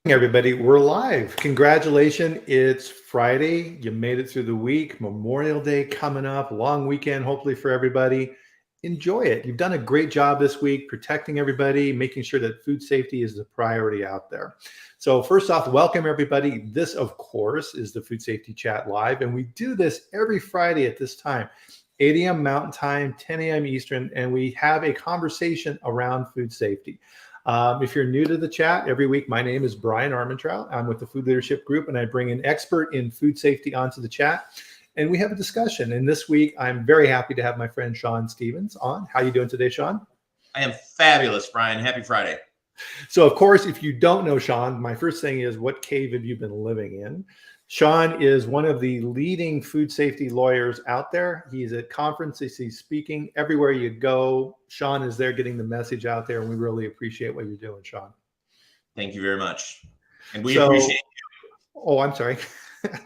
Everybody, we're live. Congratulations. It's Friday. You made it through the week. Memorial Day coming up, long weekend, hopefully for everybody. Enjoy it. You've done a great job this week protecting everybody, making sure that food safety is the priority out there. So, first off, welcome everybody. This, of course, is the Food Safety Chat Live, and we do this every Friday at this time, 8 a.m. Mountain Time, 10 a.m. Eastern, and we have a conversation around food safety. If you're new to the chat, every week, my name is Bryan Armentrout. I'm with the Food Leadership Group, and I bring an expert in food safety onto the chat, and we have a discussion. And this week, I'm very happy to have my friend Shawn Stevens on. How are you doing today, Shawn? I am fabulous, Bryan. Happy Friday. So, of course, if you don't know Shawn, my first thing is, what cave have you been living in? Shawn is one of the leading food safety lawyers out there. He's at conferences, he's speaking everywhere you go. Shawn is there getting the message out there, and we really appreciate what you're doing, Shawn. Thank you very much. And we appreciate you. Oh, I'm sorry.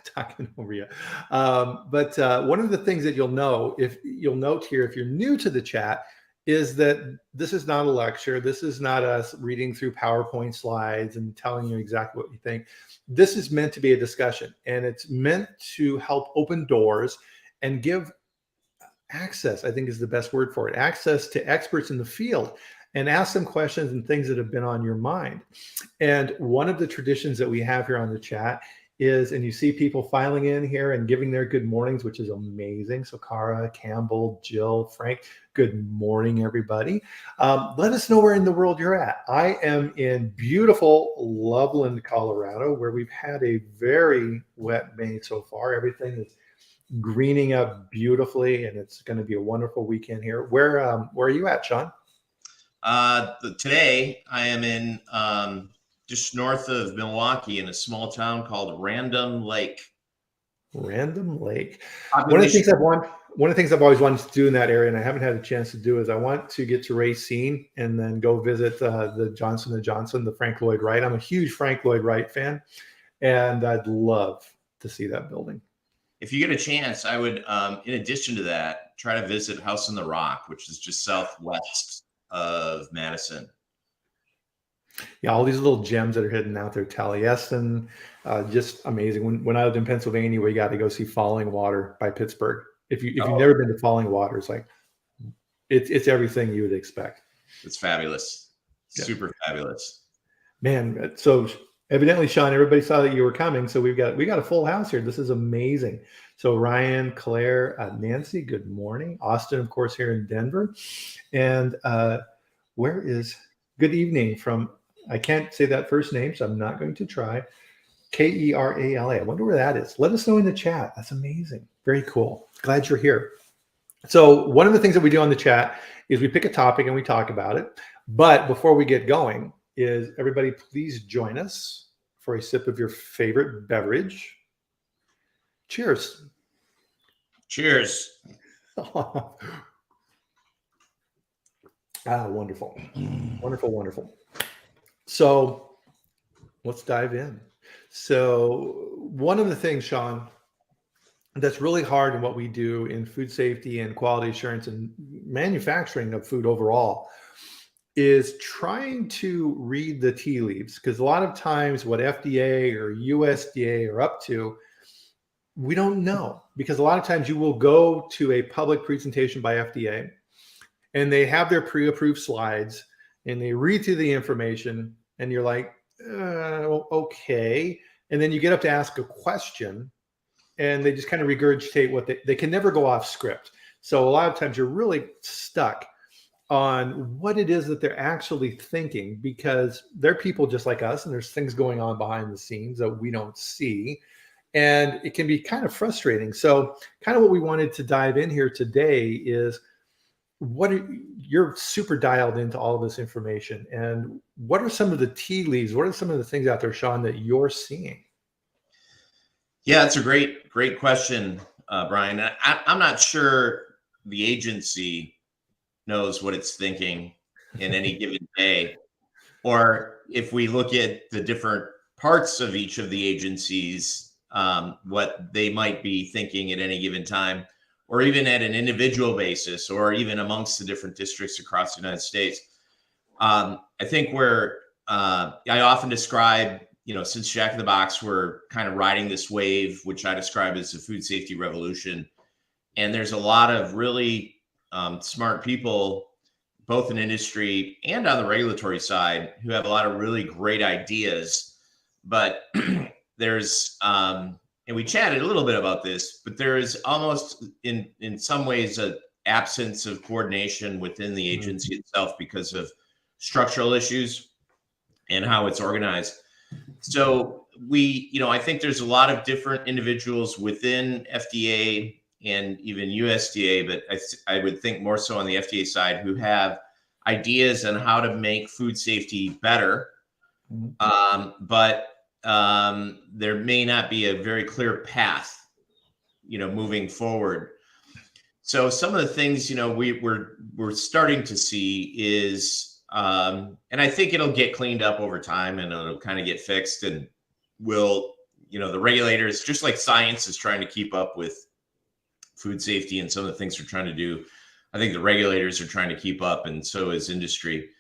Talking over you. But one of the things that you'll know, if you'll note here, if you're new to the chat, is that this is not a lecture. This is not us reading through PowerPoint slides and telling you exactly what you think. This is meant to be a discussion, and it's meant to help open doors and give access, I think is the best word for it, access to experts in the field, and ask them questions and things that have been on your mind. And one of the traditions that we have here on the chat is, and you see people filing in here and giving their good mornings, which is amazing. So Cara, Campbell, Jill, Frank, good morning, everybody. Let us know where in the world you're at. I am in beautiful Loveland, Colorado, where we've had a very wet May so far. Everything is greening up beautifully, and it's going to be a wonderful weekend here. Where are you at, Shawn? Today, I am in just north of Milwaukee in a small town called Random Lake. Random Lake. One of the things I've always wanted to do in that area, and I haven't had a chance to do, is I want to get to Racine and then go visit the Johnson & Johnson, the Frank Lloyd Wright. I'm a huge Frank Lloyd Wright fan, and I'd love to see that building. If you get a chance, I would, in addition to that, try to visit House on the Rock, which is just southwest of Madison. Yeah, all these little gems that are hidden out there. Taliesin, just amazing. When I lived in Pennsylvania, we got to go see Falling Water by Pittsburgh. If you've never been to Falling Water, it's like it's everything you would expect. It's fabulous, super fabulous, man. So evidently, Shawn, everybody saw that you were coming, so we got a full house here. This is amazing. So Ryan, Claire, Nancy, good morning. Austin, of course, here in Denver, and good evening from. I can't say that first name, so I'm not going to try. Kerala. I wonder where that is. Let us know in the chat. That's amazing. Very cool. Glad you're here. So one of the things that we do on the chat is we pick a topic and we talk about it. But before we get going, is everybody please join us for a sip of your favorite beverage. Cheers. Cheers. Wonderful. Wonderful, wonderful. So let's dive in. So one of the things, Shawn, that's really hard in what we do in food safety and quality assurance and manufacturing of food overall is trying to read the tea leaves. Because a lot of times what FDA or USDA are up to, we don't know. Because a lot of times you will go to a public presentation by FDA and they have their pre-approved slides and they read through the information and you're like, okay. And then you get up to ask a question and they just kind of regurgitate what they can never go off script. So a lot of times you're really stuck on what it is that they're actually thinking, because they're people just like us and there's things going on behind the scenes that we don't see. And it can be kind of frustrating. So kind of what we wanted to dive in here today is you're super dialed into all of this information, and what are some of the tea leaves? What are some of the things out there, Shawn, that you're seeing? Yeah, it's a great question, Bryan. I'm not sure the agency knows what it's thinking in any given day, or if we look at the different parts of each of the agencies, what they might be thinking at any given time, or even at an individual basis, or even amongst the different districts across the United States. I think where I often describe since Jack in the Box, we're kind of riding this wave, which I describe as the food safety revolution. And there's a lot of really smart people, both in industry and on the regulatory side, who have a lot of really great ideas. But there's, and we chatted a little bit about this, but there is almost in some ways an absence of coordination within the agency itself because of structural issues and how it's organized. So I think there's a lot of different individuals within FDA and even USDA, but I would think more so on the FDA side, who have ideas on how to make food safety better. But there may not be a very clear path, moving forward. So some of the things, we're starting to see is, and I think it'll get cleaned up over time and it'll kind of get fixed, and the regulators, just like science is trying to keep up with food safety and some of the things we're trying to do, I think the regulators are trying to keep up, and so is industry.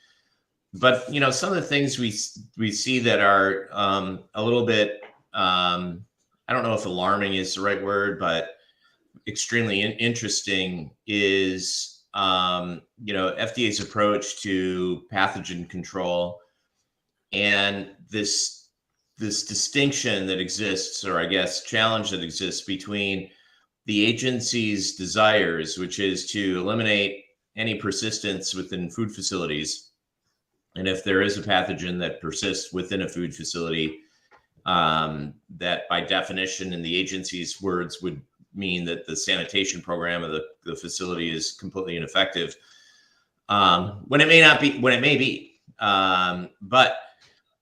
But, some of the things we see that are a little bit, I don't know if alarming is the right word, but extremely interesting is, FDA's approach to pathogen control and this distinction that exists, or I guess challenge that exists between the agency's desires, which is to eliminate any persistence within food facilities. And if there is a pathogen that persists within a food facility, that by definition, in the agency's words, would mean that the sanitation program of the facility is completely ineffective, when it may be. But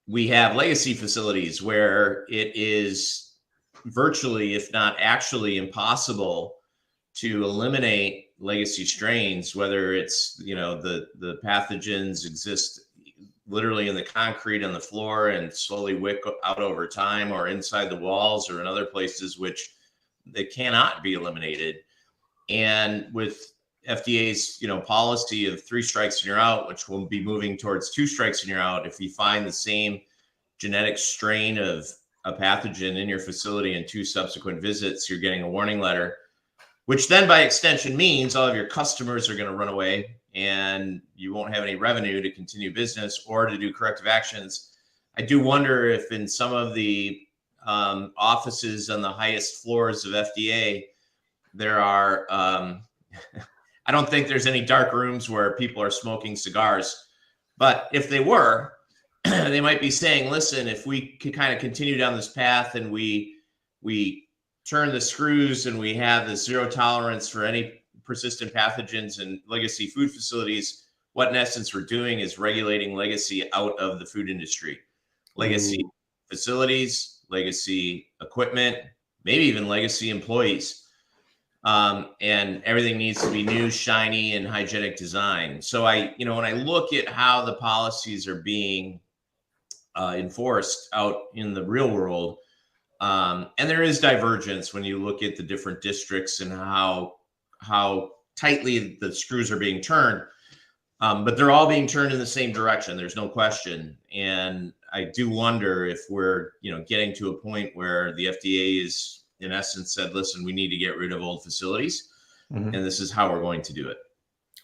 we have legacy facilities where it is virtually, if not actually, impossible to eliminate legacy strains, whether it's, the pathogens exist literally in the concrete on the floor and slowly wick out over time, or inside the walls, or in other places which they cannot be eliminated. And with FDA's, policy of 3 strikes and you're out, which will be moving towards 2 strikes and you're out, if you find the same genetic strain of a pathogen in your facility in 2 subsequent visits, you're getting a warning letter, which then by extension means all of your customers are going to run away and you won't have any revenue to continue business or to do corrective actions. I do wonder if in some of the offices on the highest floors of FDA, there are, I don't think there's any dark rooms where people are smoking cigars, but if they were, they might be saying, listen, if we could kind of continue down this path and we turn the screws and we have the zero tolerance for any persistent pathogens in legacy food facilities, what in essence we're doing is regulating legacy out of the food industry. Legacy facilities, legacy equipment, maybe even legacy employees. And everything needs to be new, shiny, and hygienic design. So when I look at how the policies are being enforced out in the real world, and there is divergence when you look at the different districts and how tightly the screws are being turned, but they're all being turned in the same direction. There's no question. And I do wonder if we're, getting to a point where the FDA is, in essence, said, listen, we need to get rid of old facilities, and this is how we're going to do it.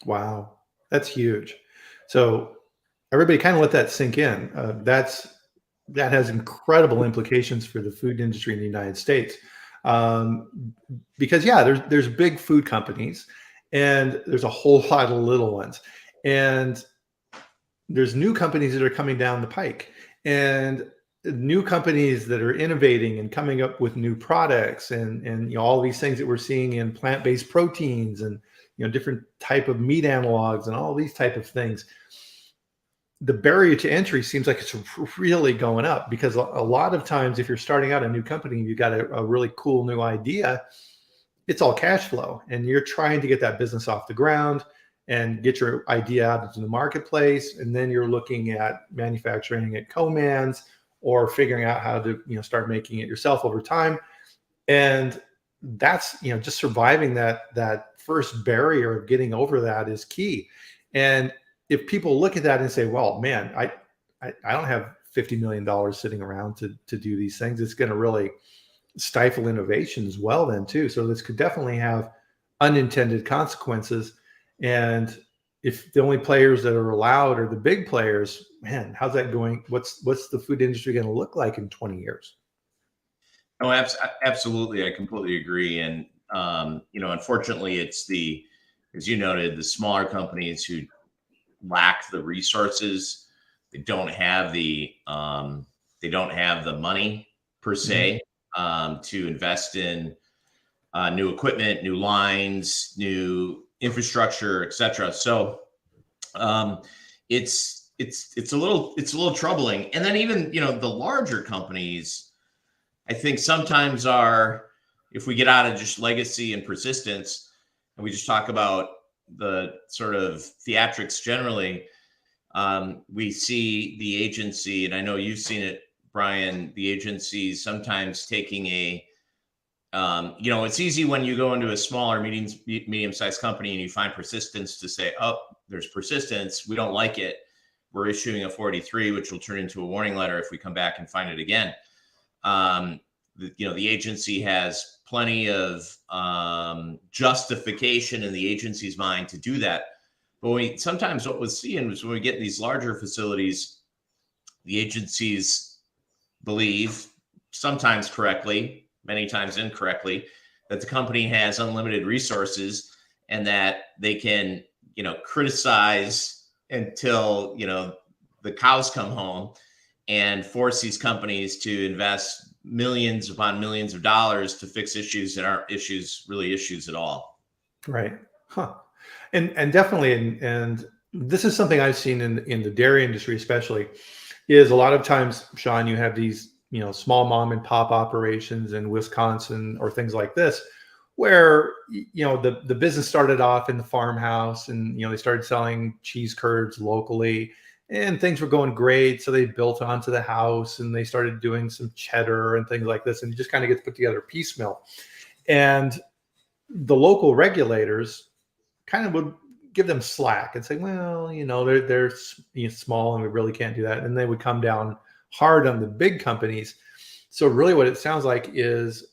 Wow, that's huge. So everybody kind of let that sink in. That has incredible implications for the food industry in the United States. Because there's big food companies and there's a whole lot of little ones, and there's new companies that are coming down the pike, and new companies that are innovating and coming up with new products, and all these things that we're seeing in plant-based proteins and different type of meat analogs and all these type of things. The barrier to entry seems like it's really going up, because a lot of times if you're starting out a new company and you've got a really cool new idea, it's all cash flow, and you're trying to get that business off the ground and get your idea out into the marketplace. And then you're looking at manufacturing at co-mans or figuring out how to start making it yourself over time. And that's just surviving that first barrier of getting over that is key. And if people look at that and say, well, man, I don't have $50 million sitting around to do these things. It's going to really stifle innovation as well then too. So this could definitely have unintended consequences. And if the only players that are allowed are the big players, man, how's that going? What's the food industry going to look like in 20 years? No, absolutely. I completely agree. And, unfortunately, it's as you noted, the smaller companies who lack the resources. They don't have the money per se to invest in new equipment, new lines, new infrastructure, etc. So it's a little troubling. And then even the larger companies, I think sometimes if we get out of just legacy and persistence, and we just talk about the sort of theatrics generally, we see the agency, and I know you've seen it, Bryan, the agency sometimes taking it's easy when you go into a smaller medium-sized company and you find persistence to say, oh, there's persistence, we don't like it, we're issuing a 43, which will turn into a warning letter if we come back and find it again. The agency has plenty of justification in the agency's mind to do that. But sometimes what we're seeing is when we get these larger facilities, the agencies believe, sometimes correctly, many times incorrectly, that the company has unlimited resources and that they can, criticize until, the cows come home and force these companies to invest millions upon millions of dollars to fix issues that aren't really issues at all. Right. Huh. And definitely, and this is something I've seen in the dairy industry, especially, is a lot of times, Shawn, you have these, small mom and pop operations in Wisconsin or things like this, where, the business started off in the farmhouse and, they started selling cheese curds locally and things were going great. So they built onto the house and they started doing some cheddar and things like this. And it just kind of gets put together piecemeal. And the local regulators kind of would give them slack and say, well, they're small and we really can't do that. And they would come down hard on the big companies. So really what it sounds like is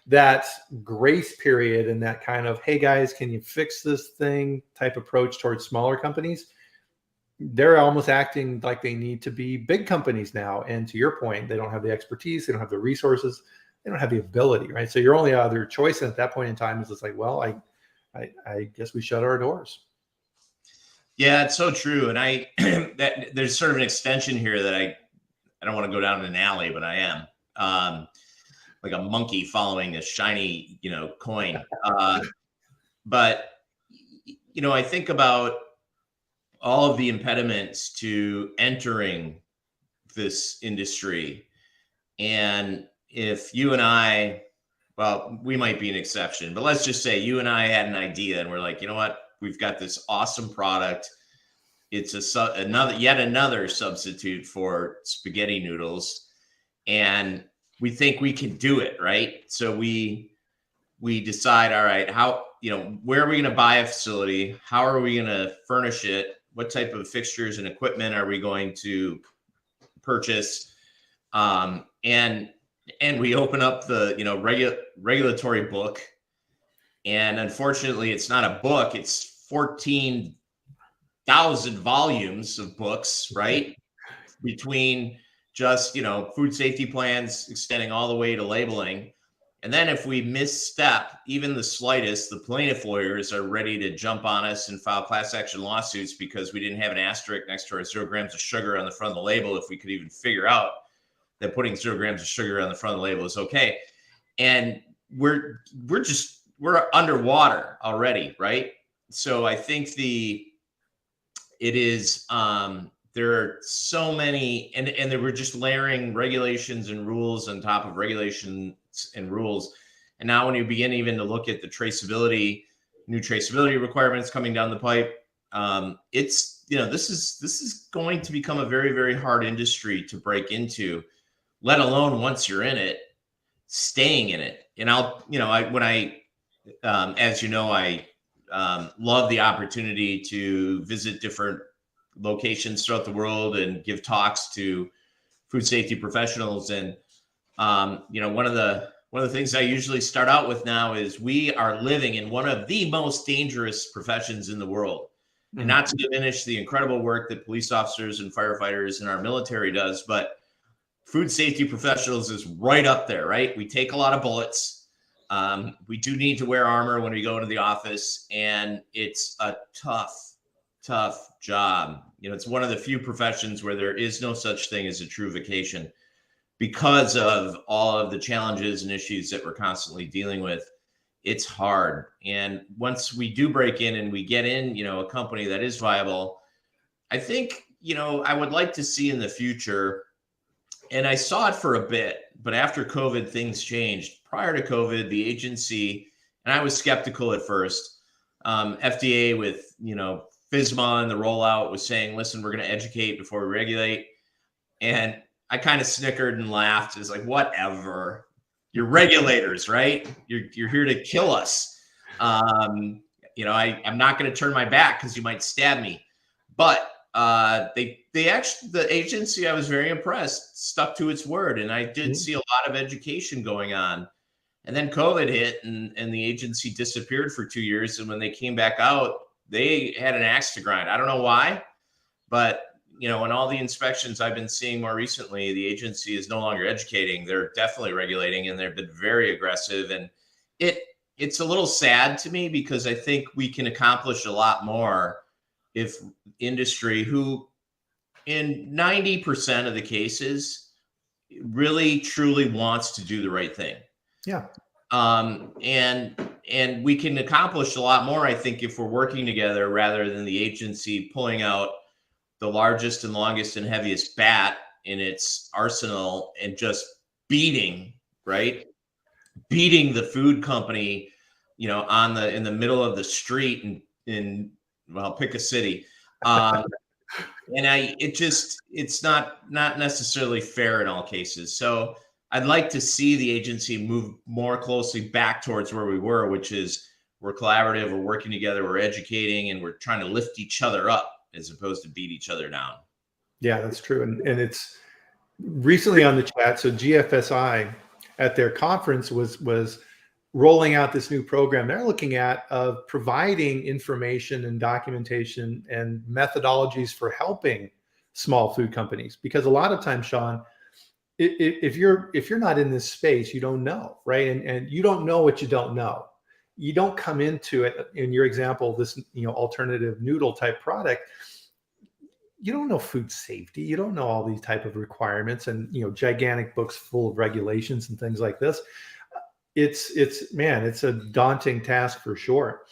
that grace period and that kind of, hey guys, can you fix this thing type approach towards smaller companies, they're almost acting like they need to be big companies now. And to your point, they don't have the expertise, they don't have the resources, they don't have the ability, right? So your only other choice at that point in time is just like, well, I guess we shut our doors. Yeah, it's so true. And there's sort of an extension here that I don't want to go down an alley, but I am like a monkey following a shiny, coin. But I think about all of the impediments to entering this industry. And if you and I, well, we might be an exception, but let's just say you and I had an idea and we're like, you know what? We've got this awesome product. It's yet another substitute for spaghetti noodles. And we think we can do it, right? So we decide, all right, where are we going to buy a facility? How are we going to furnish it? What type of fixtures and equipment are we going to purchase? And we open up the regulatory book, and unfortunately, it's not a book; it's 14,000 volumes of books, right? Between just food safety plans extending all the way to labeling. And then if we misstep even the slightest, the plaintiff lawyers are ready to jump on us and file class action lawsuits because we didn't have an asterisk next to our 0 grams of sugar on the front of the label, if we could even figure out that putting 0 grams of sugar on the front of the label is okay. And we're underwater already, right? So I think there are so many, and they were just layering regulations and rules on top of regulations and rules. And now when you begin even to look at the new traceability requirements coming down the pipe, this is going to become a very, very hard industry to break into, let alone once you're in it, staying in it. And I love the opportunity to visit different locations throughout the world and give talks to food safety professionals. And one of the things I usually start out with now is we are living in one of the most dangerous professions in the world. And not to diminish the incredible work that police officers and firefighters and our military does, but food safety professionals is right up there, right? We take a lot of bullets. We do need to wear armor when we go into the office, and it's a tough job. It's one of the few professions where there is no such thing as a true vacation because of all of the challenges and issues that we're constantly dealing with. It's hard. And once we do break in and we get in, a company that is viable, I think, I would like to see in the future, and I saw it for a bit, but after COVID, things changed. Prior to COVID, the agency, and I was skeptical at first, FDA with, FSMA and the rollout was saying, listen, we're going to educate before we regulate. And I kind of snickered and laughed. It's like, whatever. You're regulators, right? You're here to kill us. I'm not going to turn my back because you might stab me. But they actually, the agency, I was very impressed, stuck to its word. And I did see a lot of education going on. And then COVID hit and the agency disappeared for 2 years. And when they came back out, they had an axe to grind. I don't know why, but in all the inspections I've been seeing more recently, the agency is no longer educating. They're definitely regulating, and they've been very aggressive. And it's a little sad to me because I think we can accomplish a lot more if industry, who in 90% of the cases really truly wants to do the right thing. Yeah. And we can accomplish a lot more, I think, if we're working together rather than the agency pulling out the largest and longest and heaviest bat in its arsenal and just beating the food company, in the middle of the street in pick a city. And it's not necessarily fair in all cases. So I'd like to see the agency move more closely back towards where we were, which is we're collaborative, we're working together, we're educating, and we're trying to lift each other up as opposed to beat each other down. Yeah, that's true. And it's recently on the chat. So GFSI at their conference was rolling out this new program they're looking at of providing information and documentation and methodologies for helping small food companies. Because a lot of times, Shawn, if you're not in this space, you don't know, right? And you don't know what you don't know. You don't come into it. In your example, this alternative noodle type product, you don't know food safety. You don't know all these type of requirements and gigantic books full of regulations and things like this. It's a daunting task for sure.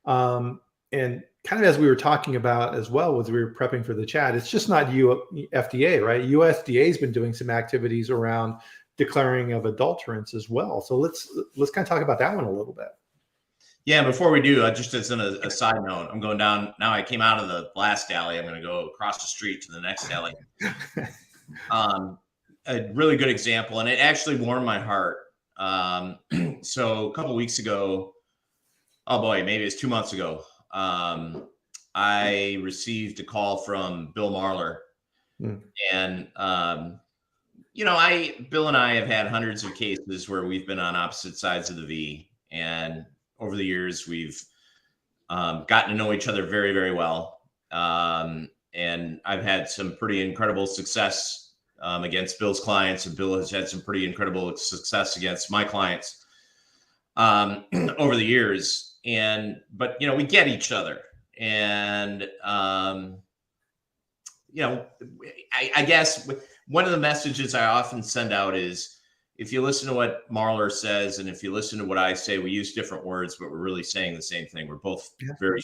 And kind of as we were talking about as well, as we were prepping for the chat, it's just not FDA, right? USDA has been doing some activities around declaring of adulterants as well. So let's kind of talk about that one a little bit. Yeah, before we do, just as a side note, I'm going down now. I came out of the last alley. I'm going to go across the street to the next alley. A really good example, and it actually warmed my heart. So a couple of weeks ago, oh boy, maybe it's 2 months ago, I received a call from Bill Marler. And, Bill and I have had hundreds of cases where we've been on opposite sides of the V. And over the years, we've gotten to know each other very, very well. And I've had some pretty incredible success against Bill's clients, and Bill has had some pretty incredible success against my clients over the years. But we get each other, and I guess one of the messages I often send out is, if you listen to what Marler says, and if you listen to what I say, we use different words, but we're really saying the same thing. We're both very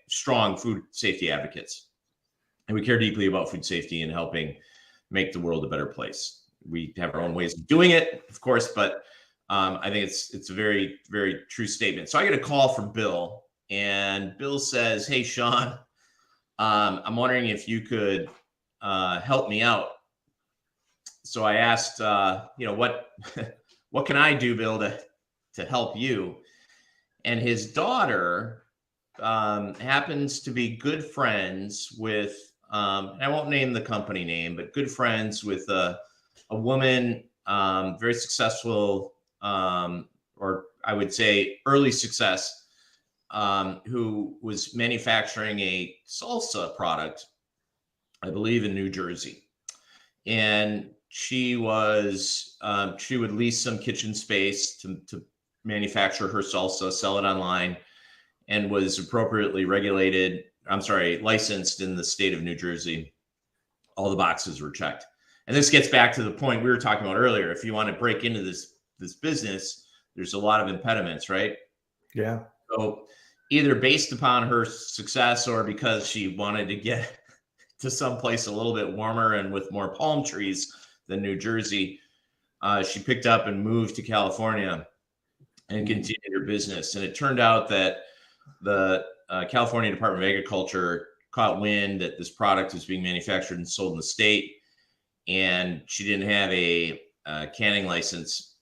strong food safety advocates, and we care deeply about food safety and helping make the world a better place. We have our own ways of doing it, of course, but I think it's a very, very true statement. So I get a call from Bill, and Bill says, "Hey, Shawn, I'm wondering if you could help me out." So I asked, what can I do, Bill, to help you? And his daughter happens to be good friends with, and I won't name the company name, but good friends with a a woman, very successful, or I would say early success, who was manufacturing a salsa product, I believe in New Jersey. And she would lease some kitchen space to manufacture her salsa, sell it online, and was appropriately licensed in the state of New Jersey. All the boxes were checked. And this gets back to the point we were talking about earlier. If you want to break into this business, there's a lot of impediments, right? Yeah. So either based upon her success or because she wanted to get to someplace a little bit warmer and with more palm trees than New Jersey, she picked up and moved to California and continued her business. And it turned out that the California Department of Agriculture caught wind that this product was being manufactured and sold in the state, and she didn't have a canning license,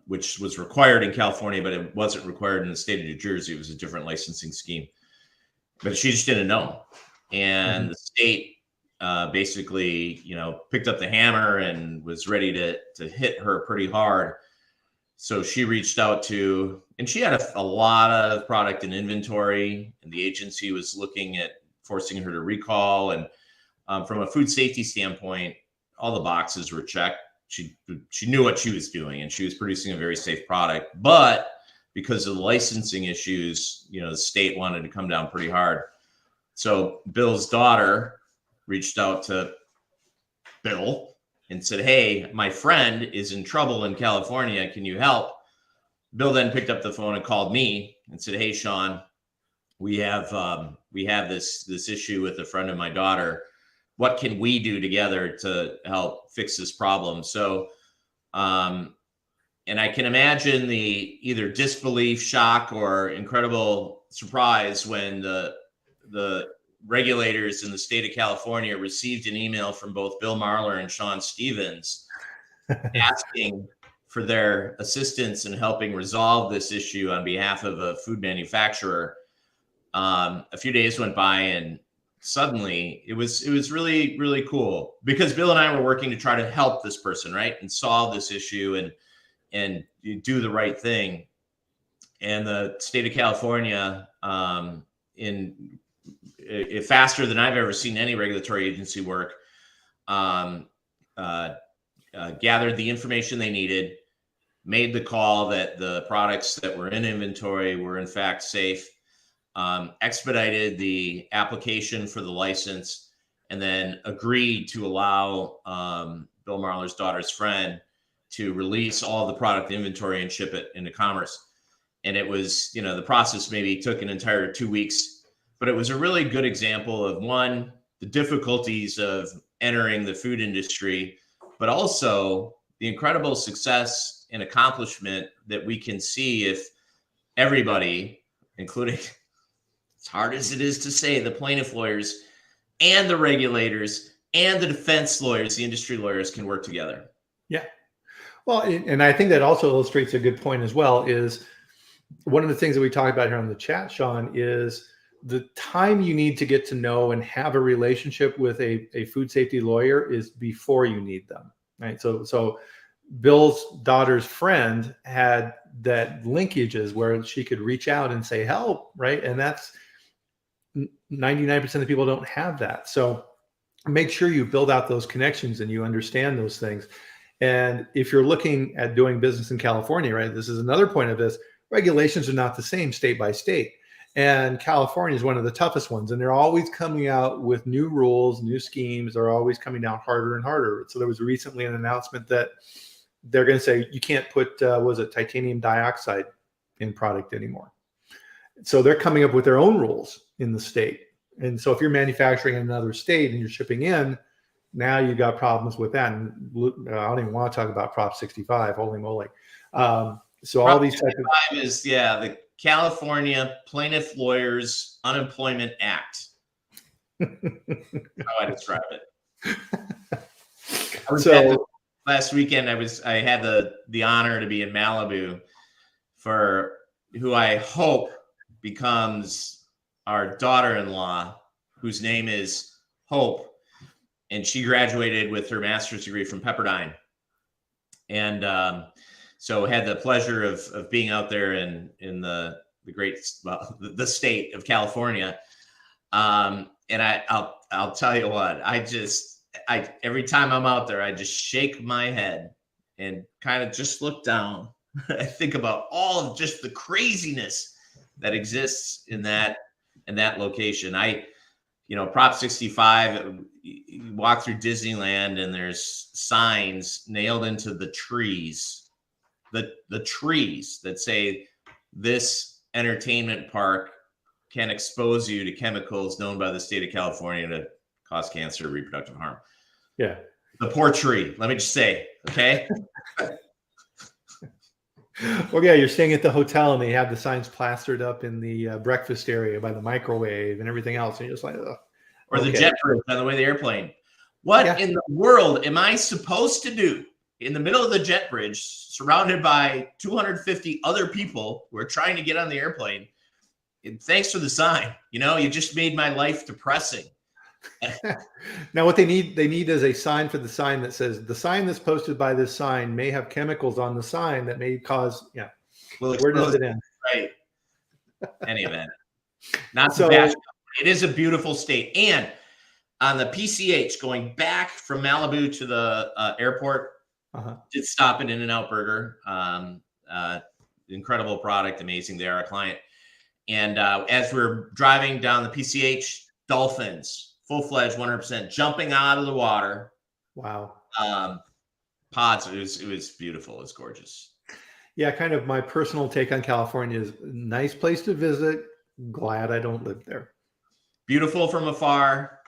which was required in California, but it wasn't required in the state of New Jersey. It was a different licensing scheme, but she just didn't know. And the state basically, picked up the hammer and was ready to hit her pretty hard. So she reached out to, and she had a lot of product in inventory, and the agency was looking at forcing her to recall. And from a food safety standpoint, all the boxes were checked. She knew what she was doing, and she was producing a very safe product. But because of the licensing issues, the state wanted to come down pretty hard. So Bill's daughter reached out to Bill and said, "Hey, my friend is in trouble in California. Can you help?" Bill then picked up the phone and called me and said, "Hey, Shawn, we have this issue with a friend of my daughter. What can we do together to help fix this problem?" So, and I can imagine the either disbelief, shock, or incredible surprise when the regulators in the state of California received an email from both Bill Marler and Shawn Stevens asking for their assistance in helping resolve this issue on behalf of a food manufacturer. A few days went by, and suddenly it was really, really cool, because Bill and I were working to try to help this person, right, and solve this issue and do the right thing. And the state of California, in faster than I've ever seen any regulatory agency work, gathered the information they needed, made the call that the products that were in inventory were in fact safe, expedited the application for the license, and then agreed to allow Bill Marler's daughter's friend to release all the product inventory and ship it into commerce. And it was, the process maybe took an entire 2 weeks. But it was a really good example of, one, the difficulties of entering the food industry, but also the incredible success and accomplishment that we can see if everybody, including, as hard as it is to say, the plaintiff lawyers and the regulators and the defense lawyers, the industry lawyers, can work together. Yeah. Well, and I think that also illustrates a good point as well, is one of the things that we talked about here on the chat, Shawn, is the time you need to get to know and have a relationship with a food safety lawyer is before you need them, right? So Bill's daughter's friend had that linkages where she could reach out and say help, right? And that's 99% of people don't have that. So make sure you build out those connections and you understand those things. And if you're looking at doing business in California, right, this is another point of this, regulations are not the same state by state. And California is one of the toughest ones. And they're always coming out with new rules, new schemes. They're always coming down harder and harder. So there was recently an announcement that they're going to say you can't put, titanium dioxide in product anymore. So they're coming up with their own rules in the state. And so if you're manufacturing in another state and you're shipping in, now you've got problems with that. And I don't even want to talk about Prop 65, holy moly. So all these types of is the California Plaintiff Lawyers Unemployment Act. How I describe it. Last weekend, I had the honor to be in Malibu for who I hope becomes our daughter-in-law, whose name is Hope. and she graduated with her master's degree from Pepperdine. And so had the pleasure of being out there in the great, well, the state of California. And I'll tell you what, every time I'm out there, I just shake my head and kind of just look down. I think about all of just the craziness that exists in that location. Prop 65, you walk through Disneyland and there's signs nailed into the trees, the trees that say this entertainment park can expose you to chemicals known by the state of California to cause cancer, reproductive harm. Yeah. The poor tree, let me just say, okay? Well, yeah, you're staying at the hotel and they have the signs plastered up in the breakfast area by the microwave and everything else. And you're just like, ugh. Or the jet bridge on the way to the airplane. What in the world am I supposed to do in the middle of the jet bridge, surrounded by 250 other people who are trying to get on the airplane? And thanks for the sign. You just made my life depressing. Now what they need is a sign for the sign that says the sign that's posted by this sign may have chemicals on the sign that may cause, where does it end? Right. Any event. Not so bad. It is a beautiful state. And on the PCH going back from Malibu to the airport, did stop at In-N-Out Burger. Incredible product, amazing. They are a client. And as we're driving down the PCH, dolphins, full-fledged, 100%, jumping out of the water. Wow. Pods. It was beautiful. It's gorgeous. Yeah, kind of my personal take on California is nice place to visit. Glad I don't live there. Beautiful from afar,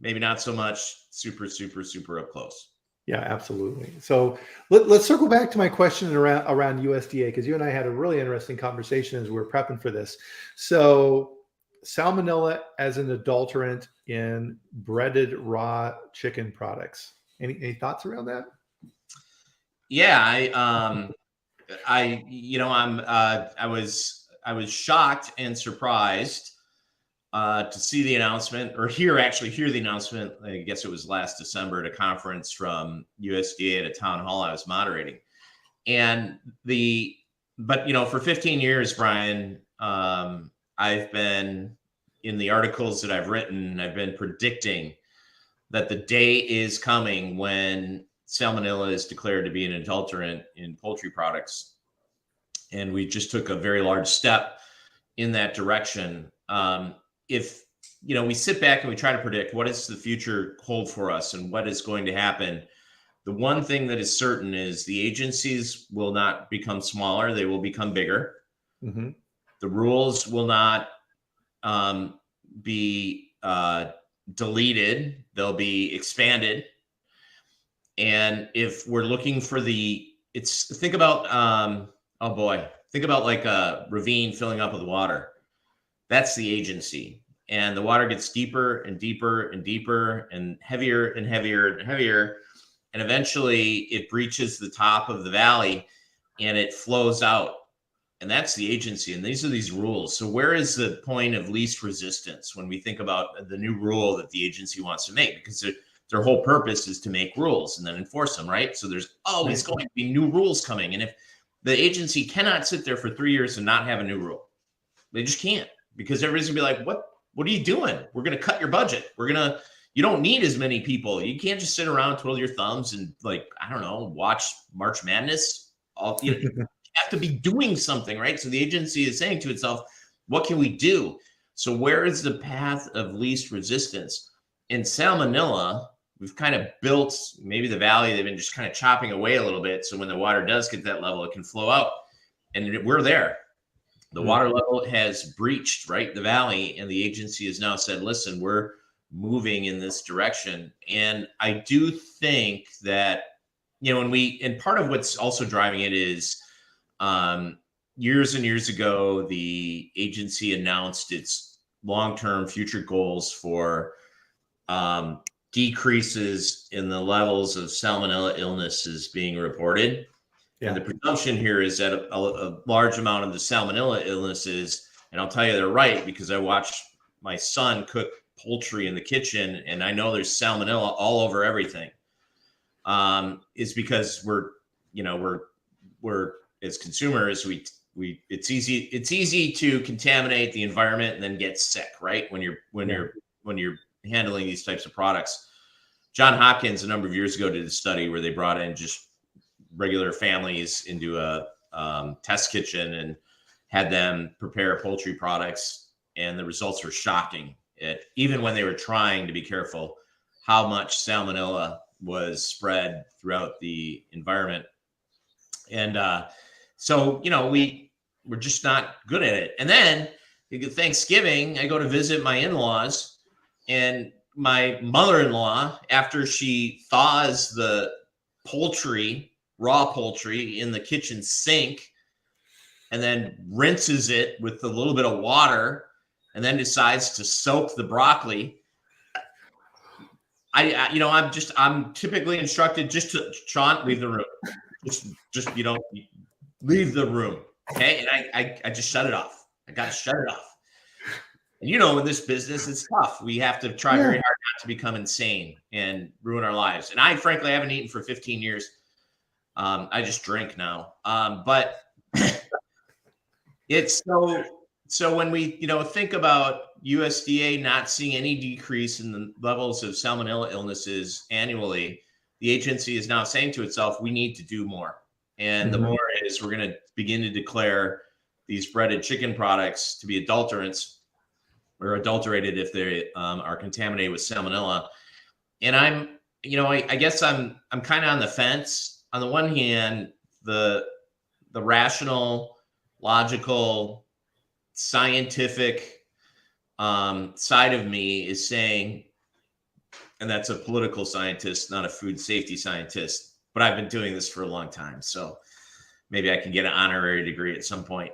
maybe not so much super, super, super up close. Yeah, absolutely. So let's circle back to my question around USDA, because you and I had a really interesting conversation as we were prepping for this. So Salmonella as an adulterant in breaded raw chicken products. Any thoughts around that? Yeah, I was shocked and surprised to see the announcement, or hear the announcement. I guess it was last December at a conference from USDA at a town hall I was moderating. But for 15 years, Bryan, I've been, in the articles that I've written, I've been predicting that the day is coming when Salmonella is declared to be an adulterant in poultry products. And we just took a very large step in that direction. If we sit back and we try to predict what does the future hold for us and what is going to happen, the one thing that is certain is the agencies will not become smaller; they will become bigger. Mm-hmm. The rules will not be deleted; they'll be expanded. And if we're looking for think about like a ravine filling up with water. That's the agency. And the water gets deeper and deeper and deeper and heavier and heavier and heavier. And eventually it breaches the top of the valley and it flows out. And that's the agency. And these are these rules. So where is the point of least resistance when we think about the new rule that the agency wants to make? Because their whole purpose is to make rules and then enforce them, right? So there's always going to be new rules coming. And if the agency cannot sit there for 3 years and not have a new rule, they just can't. Because everybody's gonna be like, what are you doing? We're gonna cut your budget. You don't need as many people. You can't just sit around, twiddle your thumbs and watch March Madness. You have to be doing something, right? So the agency is saying to itself, what can we do? So where is the path of least resistance? In Salmonella, we've kind of built maybe the valley. They've been just kind of chopping away a little bit. So when the water does get that level, it can flow out. And we're there. The water level has breached, right, the valley, and the agency has now said, listen, we're moving in this direction. And I do think that, and part of what's also driving it is years and years ago, the agency announced its long-term future goals for decreases in the levels of Salmonella illnesses being reported. Yeah. And the presumption here is that a large amount of the Salmonella illnesses, and I'll tell you they're right because I watched my son cook poultry in the kitchen and I know there's salmonella all over everything, is because we're as consumers, it's easy to contaminate the environment and then get sick, right? When you're handling these types of products. John Hopkins a number of years ago did a study where they brought in just regular families into a test kitchen and had them prepare poultry products, and the results were shocking. Even when they were trying to be careful, how much salmonella was spread throughout the environment. And so, we're just not good at it. And then Thanksgiving, I go to visit my in-laws, and my mother-in-law, after she thaws the raw poultry in the kitchen sink, and then rinses it with a little bit of water, and then decides to soak the broccoli. I'm typically instructed just to, Shawn, leave the room. Just leave the room. Okay. And I just shut it off. I got to shut it off. And in this business, it's tough. We have to try very hard not to become insane and ruin our lives. And I frankly haven't eaten for 15 years. I just drink now. But it's so when we, think about USDA not seeing any decrease in the levels of salmonella illnesses annually, the agency is now saying to itself, we need to do more. And the more is we're going to begin to declare these breaded chicken products to be adulterants or adulterated if they are contaminated with salmonella. And I guess I'm kind of on the fence. On the one hand, the rational, logical, scientific side of me is saying, and that's a political scientist, not a food safety scientist, but I've been doing this for a long time. So maybe I can get an honorary degree at some point.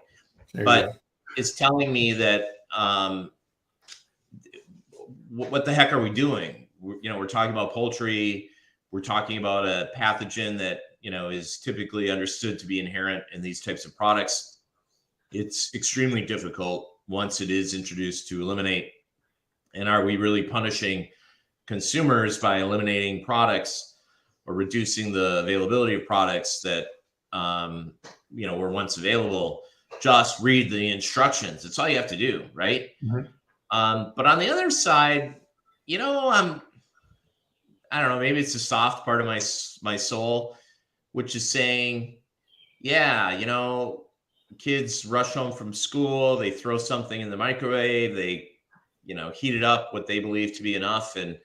But it's telling me that what the heck are we doing? We're talking about poultry. We're talking about a pathogen that, is typically understood to be inherent in these types of products. It's extremely difficult once it is introduced to eliminate. And are we really punishing consumers by eliminating products or reducing the availability of products that, were once available? Just read the instructions. That's all you have to do, right? But on the other side, I don't know, maybe it's a soft part of my soul, which is saying, kids rush home from school, they throw something in the microwave, they, heat it up what they believe to be enough and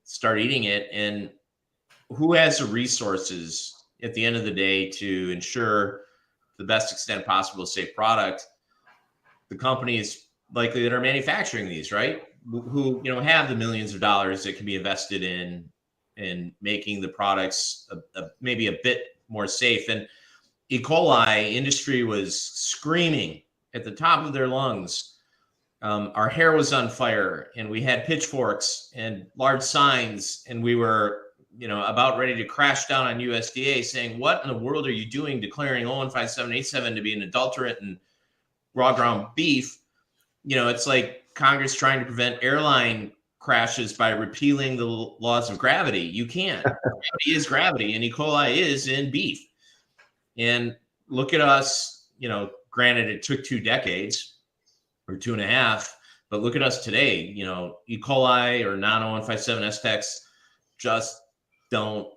start eating it. And who has the resources at the end of the day to ensure the best extent possible safe product? The companies likely that are manufacturing these, right? Who have the millions of dollars that can be invested in making the products maybe a bit more safe. And E. coli industry was screaming at the top of their lungs. Our hair was on fire, and we had pitchforks and large signs, and we were, about ready to crash down on USDA, saying, "What in the world are you doing, declaring 015787 to be an adulterant and raw ground beef?" It's like Congress trying to prevent airline crashes by repealing the laws of gravity. You can't. Gravity is gravity, and E. coli is in beef. And look at us, granted it took 2 decades or 2.5, but look at us today. E. coli or non-0157 S-Tex just don't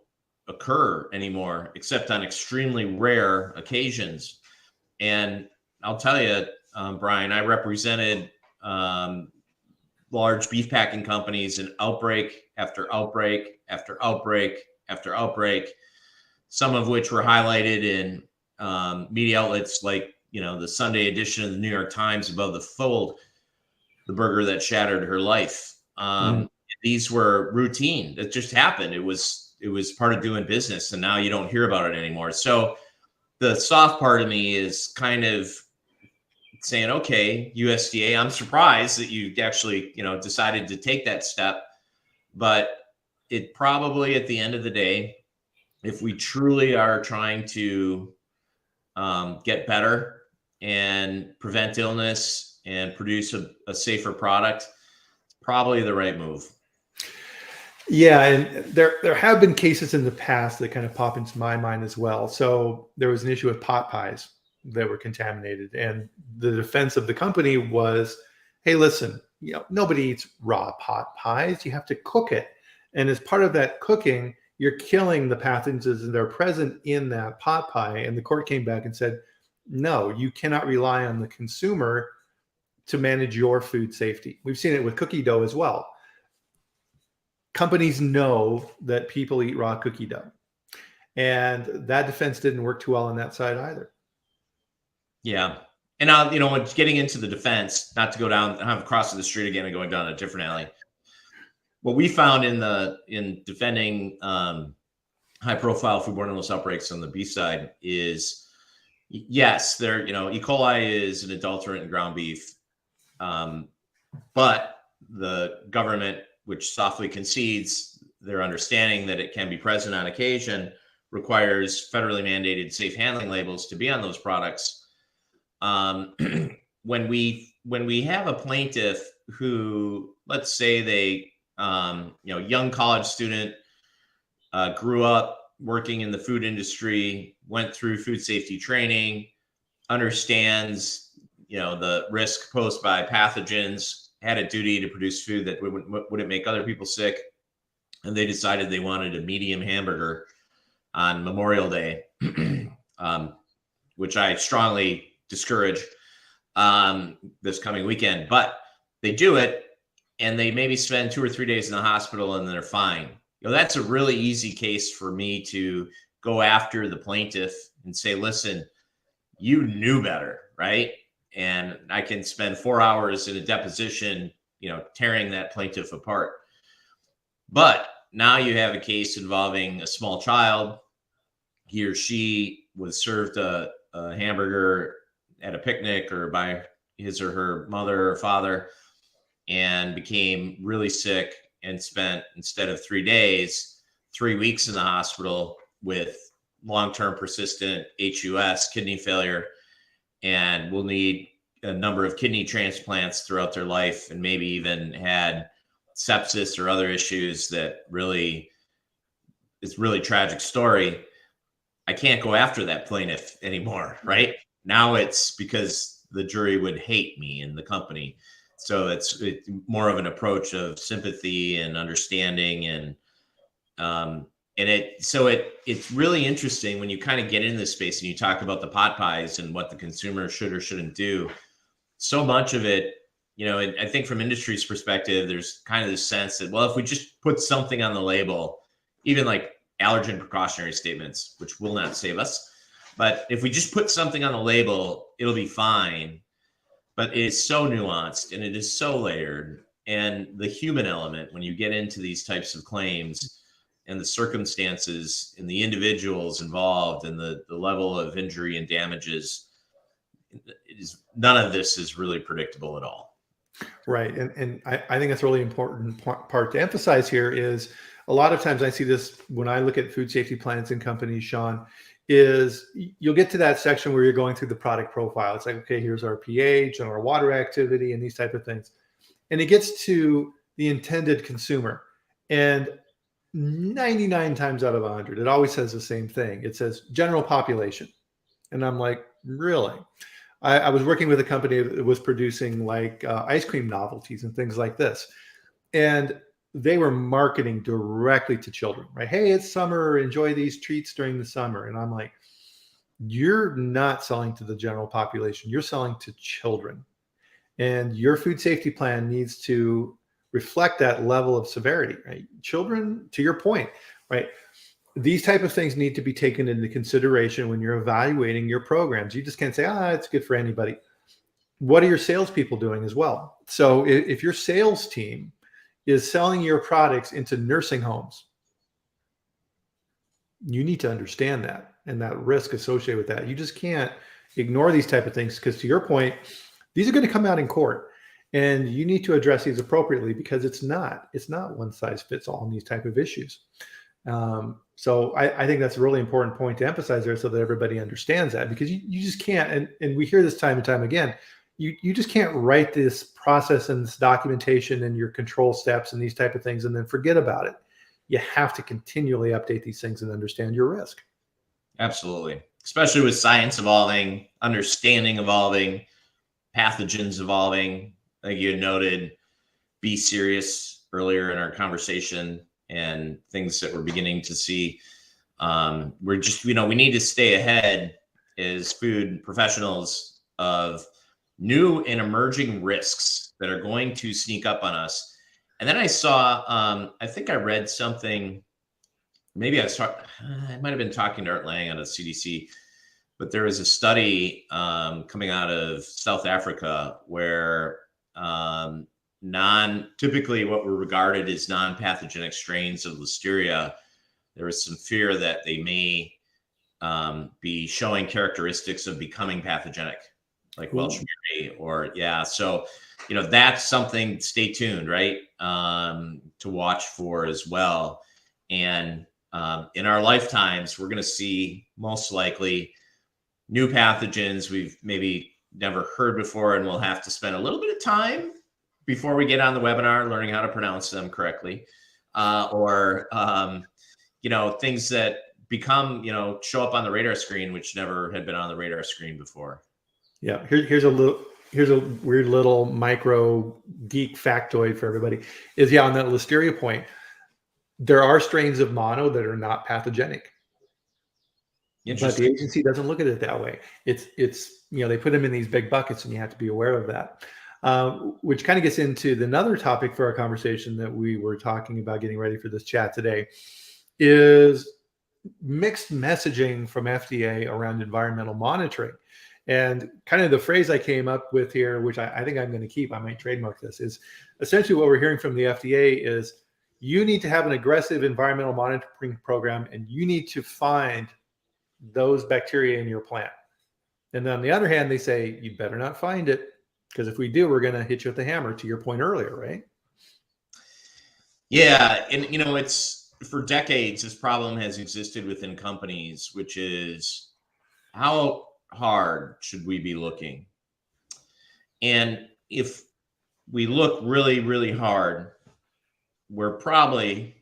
occur anymore, except on extremely rare occasions. And I'll tell you, Bryan, I represented large beef packing companies in outbreak after outbreak after outbreak after outbreak, some of which were highlighted in media outlets like, the Sunday edition of the New York Times above the fold, the burger that shattered her life. These were routine. It just happened. It was part of doing business, and now you don't hear about it anymore. So the soft part of me is kind of saying, okay, USDA, I'm surprised that you actually, decided to take that step. But it probably, at the end of the day, if we truly are trying to get better and prevent illness and produce a safer product, probably the right move. Yeah, and there have been cases in the past that kind of pop into my mind as well. So there was an issue with pot pies that were contaminated, and the defense of the company was, "Hey, listen, nobody eats raw pot pies. You have to cook it, and as part of that cooking, you're killing the pathogens that are present in that pot pie." And the court came back and said, "No, you cannot rely on the consumer to manage your food safety." We've seen it with cookie dough as well. Companies know that people eat raw cookie dough, and that defense didn't work too well on that side either. Yeah. And now, when getting into the defense, not to go down, I'm crossing the street again and going down a different alley. What we found in defending high profile foodborne illness outbreaks on the beef side is, yes, there, E. coli is an adulterant in ground beef. But the government, which softly concedes their understanding that it can be present on occasion, requires federally mandated safe handling labels to be on those products. When we have a plaintiff who, let's say they, young college student, grew up working in the food industry, went through food safety training, understands, the risk posed by pathogens, had a duty to produce food that wouldn't make other people sick, and they decided they wanted a medium hamburger on Memorial Day, which I strongly discourage this coming weekend. But they do it, and they maybe spend 2 or 3 days in the hospital, and they're fine. That's a really easy case for me to go after the plaintiff and say, listen, you knew better, right? And I can spend 4 hours in a deposition, tearing that plaintiff apart. But now you have a case involving a small child. He or she was served a hamburger at a picnic or by his or her mother or father and became really sick and spent, instead of 3 days, 3 weeks in the hospital with long-term persistent HUS, kidney failure, and will need a number of kidney transplants throughout their life, and maybe even had sepsis or other issues that it's really tragic story. I can't go after that plaintiff anymore, right? Now it's because the jury would hate me and the company. So it's more of an approach of sympathy and understanding, and it's really interesting when you kind of get into this space and you talk about the pot pies and what the consumer should or shouldn't do. So much of it, I think from industry's perspective, there's kind of this sense that, well, if we just put something on the label, even like allergen precautionary statements, which will not save us, but if we just put something on the label, it'll be fine. But it's so nuanced and it is so layered. And the human element, when you get into these types of claims and the circumstances and the individuals involved and the level of injury and damages, none of this is really predictable at all. Right. And I think that's a really important part to emphasize here is a lot of times I see this when I look at food safety plans and companies, Shawn, is you'll get to that section where you're going through the product profile. It's like, okay, here's our pH and our water activity and these type of things. And it gets to the intended consumer. And 99 times out of 100, it always says the same thing. It says general population. And I'm like, really? I was working with a company that was producing like ice cream novelties and things like this. And they were marketing directly to children, right? Hey, it's summer, enjoy these treats during the summer. And I'm like, you're not selling to the general population, you're selling to children. And your food safety plan needs to reflect that level of severity, right? Children, to your point, right? These type of things need to be taken into consideration when you're evaluating your programs. You just can't say, it's good for anybody. What are your salespeople doing as well? So if your sales team is selling your products into nursing homes, you need to understand that and that risk associated with that. You just can't ignore these type of things because, to your point, these are going to come out in court, and you need to address these appropriately because it's not one size fits all in these type of issues. So I think that's a really important point to emphasize there so that everybody understands that, because you just can't, and we hear this time and time again, you just can't write this process and this documentation and your control steps and these type of things and then forget about it. You have to continually update these things and understand your risk. Absolutely. Especially with science evolving, understanding evolving, pathogens evolving. Like you had noted, be serious earlier in our conversation, and things that we're beginning to see. We're just, we need to stay ahead as food professionals of new and emerging risks that are going to sneak up on us. And then I saw, I think I read something, maybe I might have been talking to Art Lang out of CDC, but there was a study coming out of South Africa where typically what were regarded as non-pathogenic strains of Listeria, there was some fear that they may be showing characteristics of becoming pathogenic, like Welsh Mary So, that's something, stay tuned, right? To watch for as well. And in our lifetimes, we're going to see most likely new pathogens we've maybe never heard before, and we'll have to spend a little bit of time before we get on the webinar learning how to pronounce them correctly, or things that become, show up on the radar screen, which never had been on the radar screen before. Yeah, here's a weird little micro geek factoid for everybody. On that Listeria point, there are strains of mono that are not pathogenic. But the agency doesn't look at it that way. It's they put them in these big buckets, and you have to be aware of that. Which kind of gets into another topic for our conversation that we were talking about getting ready for this chat today, is mixed messaging from FDA around environmental monitoring. And kind of the phrase I came up with here, which I think I'm going to keep, I might trademark this, is essentially what we're hearing from the FDA is you need to have an aggressive environmental monitoring program, and you need to find those bacteria in your plant. And then on the other hand, they say, you better not find it, because if we do, we're going to hit you with the hammer, to your point earlier, right? Yeah. And, it's for decades, this problem has existed within companies, which is how hard should we be looking? And if we look really, really hard, we're probably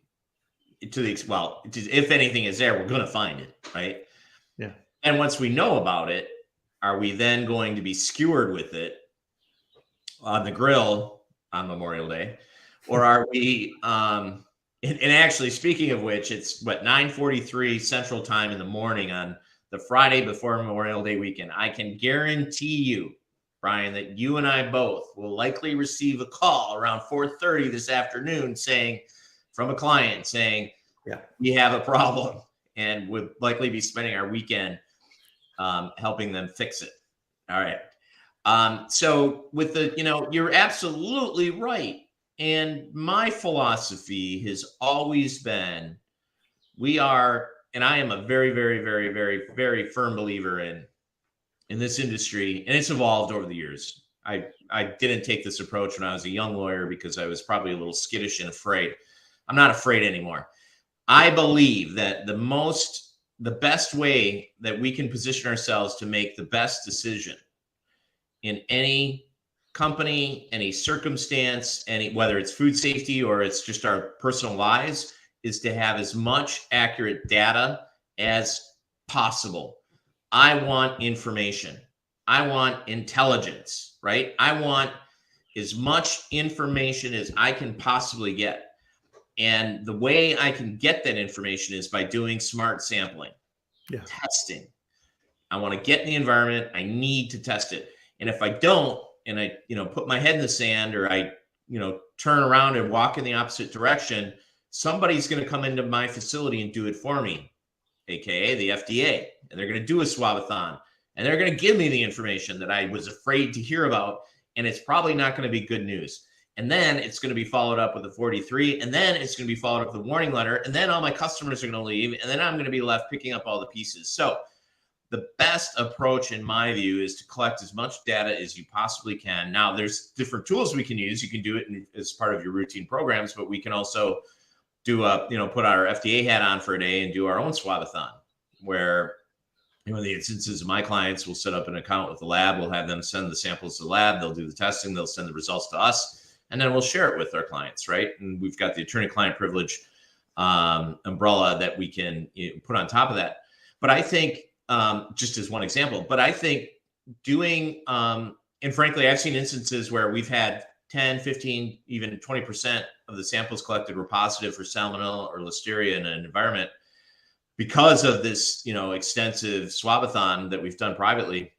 if anything is there, we're going to find it, right? Yeah. And once we know about it, are we then going to be skewered with it on the grill on Memorial Day? Or are we, and actually, speaking of which, it's 9:43 Central Time in the morning on the Friday before Memorial Day weekend. I can guarantee you, Bryan, that you and I both will likely receive a call around 4:30 this afternoon from a client saying, yeah, we have a problem, and would likely be spending our weekend helping them fix it. All right. So with you're absolutely right. And my philosophy has always been, and I am a very, very, very, very, very firm believer in this industry, and it's evolved over the years. I didn't take this approach when I was a young lawyer because I was probably a little skittish and afraid. I'm not afraid anymore. I believe that the best way that we can position ourselves to make the best decision in any company, any circumstance, whether it's food safety or it's just our personal lives, is to have as much accurate data as possible. I want information. I want intelligence, right? I want as much information as I can possibly get. And the way I can get that information is by doing smart sampling, testing. I want to get in the environment. I need to test it. And if I don't, and I, put my head in the sand, or I, turn around and walk in the opposite direction, somebody's going to come into my facility and do it for me, AKA the FDA. And they're going to do a swabathon, and they're going to give me the information that I was afraid to hear about. And it's probably not going to be good news. And then it's going to be followed up with a 43, and then it's going to be followed up with a warning letter, and then all my customers are going to leave, and then I'm going to be left picking up all the pieces. So the best approach, in my view, is to collect as much data as you possibly can. Now, there's different tools we can use. You can do it as part of your routine programs, but we can also do put our FDA hat on for a day and do our own swabathon, where in the instances of my clients, we'll set up an account with the lab. We'll have them send the samples to the lab. They'll do the testing. They'll send the results to us, and then we'll share it with our clients, right? And we've got the attorney-client privilege umbrella that we can put on top of that. But I think, just as one example, but I think doing, and frankly, I've seen instances where we've had 10, 15, even 20% of the samples collected were positive for Salmonella or Listeria in an environment because of this, extensive swabathon that we've done privately.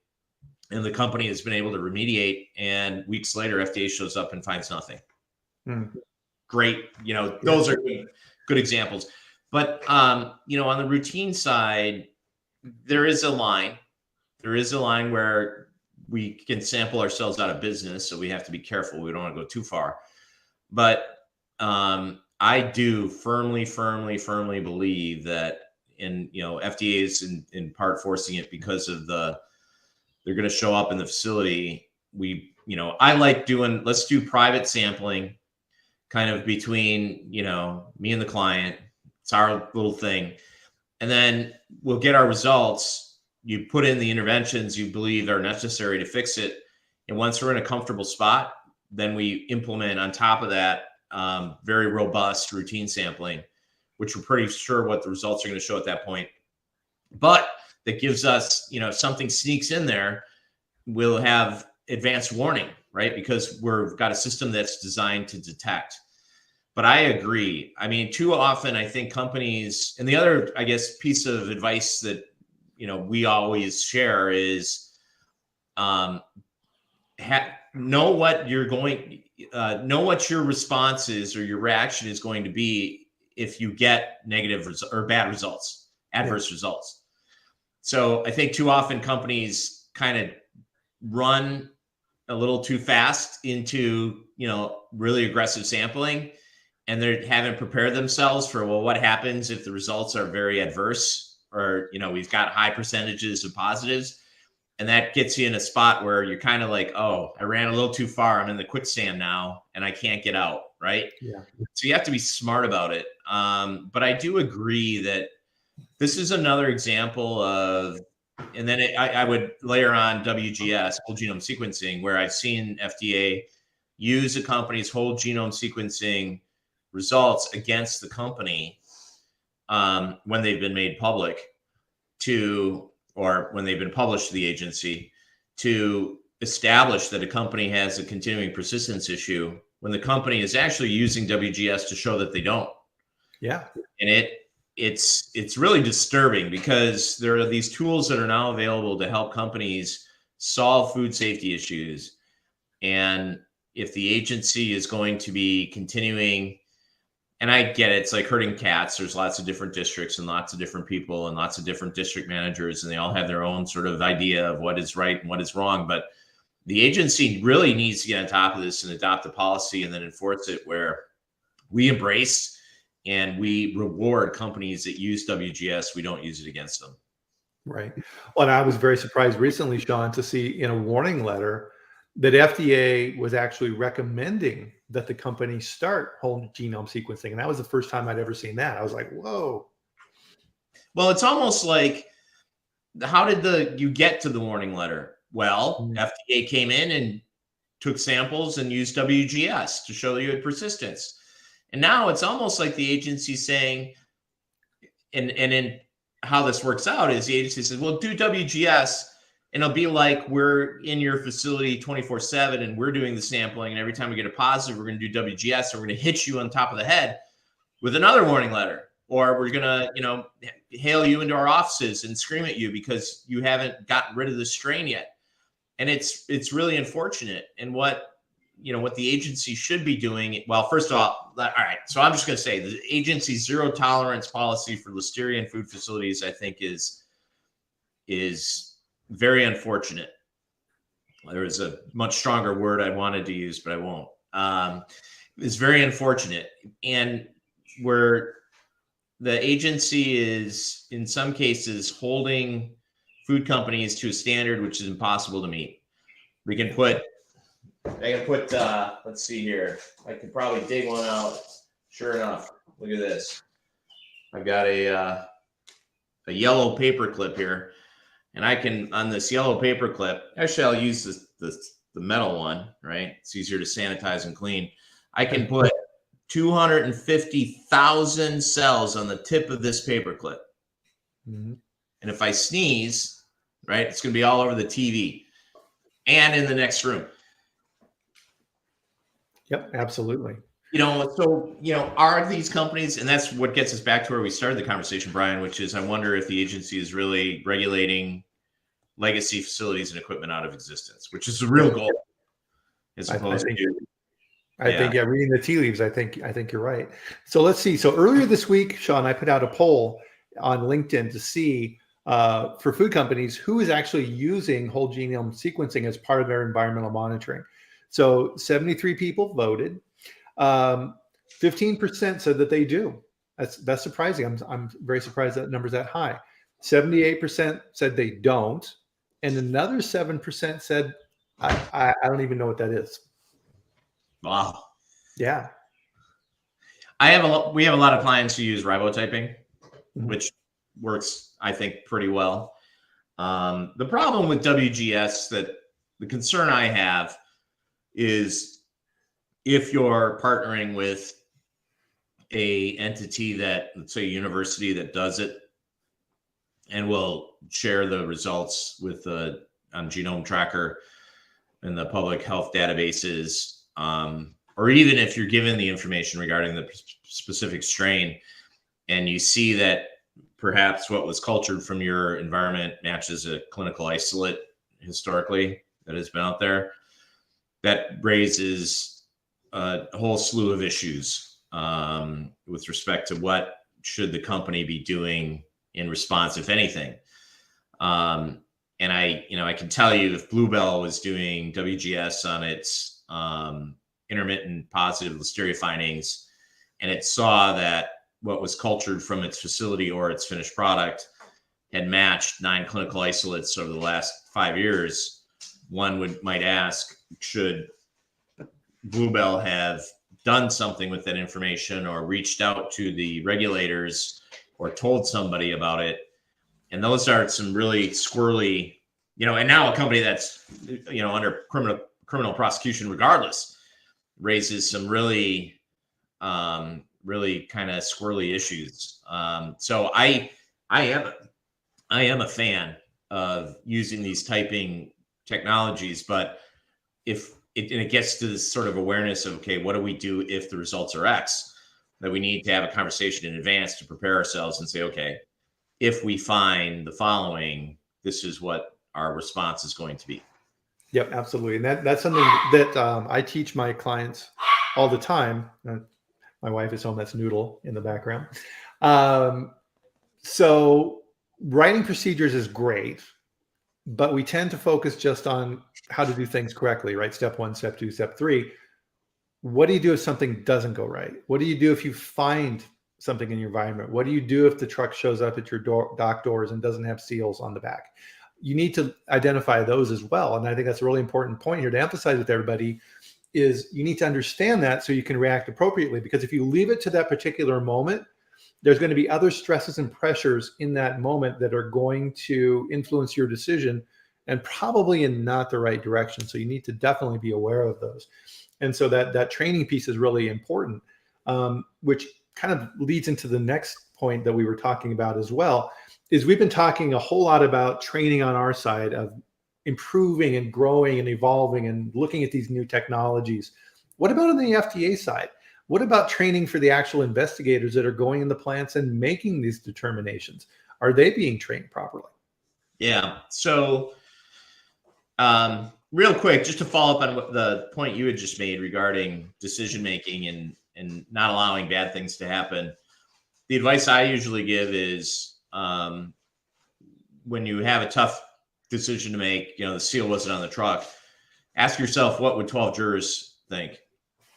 And the company has been able to remediate, and weeks later, FDA shows up and finds nothing. Great. Those are good examples. But, on the routine side, there is a line. There is a line where we can sample ourselves out of business, so we have to be careful. We don't want to go too far. But I do firmly believe that, FDA is in part forcing it because of they're going to show up in the facility. I like let's do private sampling kind of between, me and the client. It's our little thing. And then we'll get our results. You put in the interventions you believe are necessary to fix it. And once we're in a comfortable spot, then we implement on top of that very robust routine sampling, which we're pretty sure what the results are going to show at that point. But that gives us, if something sneaks in there, we'll have advanced warning, right? Because we've got a system that's designed to detect. But I agree. I mean, too often I think companies, and the other, I guess, piece of advice that, we always share is know what your response is or your reaction is going to be if you get negative or bad results, adverse results. So I think too often companies kind of run a little too fast into, really aggressive sampling, and they haven't prepared themselves for, what happens if the results are very adverse, or, we've got high percentages of positives, and that gets you in a spot where you're kind of like, oh, I ran a little too far. I'm in the quicksand now and I can't get out. Right. Yeah. So you have to be smart about it. But I do agree that this is another example of, and then I would layer on WGS, whole genome sequencing, where I've seen FDA use a company's whole genome sequencing results against the company when they've been made public or when they've been published to the agency, to establish that a company has a continuing persistence issue when the company is actually using WGS to show that they don't. Yeah. And it's really disturbing because there are these tools that are now available to help companies solve food safety issues. And if the agency is going to be continuing, and I get it, it's like herding cats. There's lots of different districts and lots of different people and lots of different district managers, and they all have their own sort of idea of what is right and what is wrong. But the agency really needs to get on top of this and adopt a policy and then enforce it where we embrace and we reward companies that use WGS. We don't use it against them. Right. Well, and I was very surprised recently, Shawn, to see in a warning letter that FDA was actually recommending that the company start whole genome sequencing. And that was the first time I'd ever seen that. I was like, whoa. Well, it's almost like, how did you get to the warning letter? Well, FDA came in and took samples and used WGS to show you had persistence. And now it's almost like the agency saying, and in how this works out is the agency says, well, do WGS, and it'll be like we're in your facility 24/7 and we're doing the sampling, and every time we get a positive, we're going to do WGS, and we're going to hit you on top of the head with another warning letter, or we're going to, hail you into our offices and scream at you because you haven't gotten rid of the strain yet. And it's really unfortunate. And what the agency should be doing, well, first of all right, so I'm just going to say the agency's zero tolerance policy for Listeria in food facilities, I think is very unfortunate. There is a much stronger word I wanted to use, but I won't. It's very unfortunate. And where the agency is, in some cases, holding food companies to a standard which is impossible to meet. I can put, let's see here. I could probably dig one out. Sure enough, look at this. I've got a yellow paper clip here. And I can, on this yellow paper clip, actually I'll use the metal one, right? It's easier to sanitize and clean. I can put 250,000 cells on the tip of this paper clip. Mm-hmm. And if I sneeze, right, it's going to be all over the TV and in the next room. Yep, absolutely. So, are these companies, and that's what gets us back to where we started the conversation, Bryan, which is I wonder if the agency is really regulating legacy facilities and equipment out of existence, which is the real goal. As opposed I think reading the tea leaves, I think you're right. So let's see. So earlier this week, Shawn, I put out a poll on LinkedIn to see for food companies who is actually using whole genome sequencing as part of their environmental monitoring. So 73 people voted. 15% said that they do. That's surprising. I'm very surprised that number's that high. 78% said they don't, and another 7% said I don't even know what that is. Wow. Yeah. We have a lot of clients who use ribotyping, which works, I think, pretty well. The problem with WGS, that the concern I have is if you're partnering with a entity that, let's say, a university that does it and will share the results with on Genome Tracker and the public health databases, or even if you're given the information regarding the specific strain and you see that perhaps what was cultured from your environment matches a clinical isolate historically that has been out there, that raises a whole slew of issues with respect to what should the company be doing in response, if anything. And I can tell you, if Bluebell was doing WGS on its intermittent positive Listeria findings, and it saw that what was cultured from its facility or its finished product had matched 9 clinical isolates over the last 5 years, one might ask, should Bluebell have done something with that information or reached out to the regulators or told somebody about it? And those are some really squirrely, and now a company that's, under criminal prosecution regardless, raises some really kind of squirrely issues. So I am a fan of using these typing technologies, but if it gets to this sort of awareness of, okay, what do we do if the results are X, that we need to have a conversation in advance to prepare ourselves and say, okay, if we find the following, this is what our response is going to be. Yep, absolutely. And that's something that I teach my clients all the time. My wife is home. That's Noodle in the background. So writing procedures is great, but we tend to focus just on how to do things correctly, right? Step 1, step 2, step 3. What do you do if something doesn't go right? What do you do if you find something in your environment? What do you do if the truck shows up at your dock doors and doesn't have seals on the back? You need to identify those as well. And I think that's a really important point here to emphasize with everybody, is you need to understand that so you can react appropriately. Because if you leave it to that particular moment, there's going to be other stresses and pressures in that moment that are going to influence your decision, and probably in not the right direction. So you need to definitely be aware of those. And so that training piece is really important, which kind of leads into the next point that we were talking about as well, is we've been talking a whole lot about training on our side of improving and growing and evolving and looking at these new technologies. What about on the FDA side? What about training for the actual investigators that are going in the plants and making these determinations? Are they being trained properly? Yeah. So real quick, just to follow up on what the point you had just made regarding decision-making and not allowing bad things to happen. The advice I usually give is when you have a tough decision to make, the seal wasn't on the truck, ask yourself, what would 12 jurors think?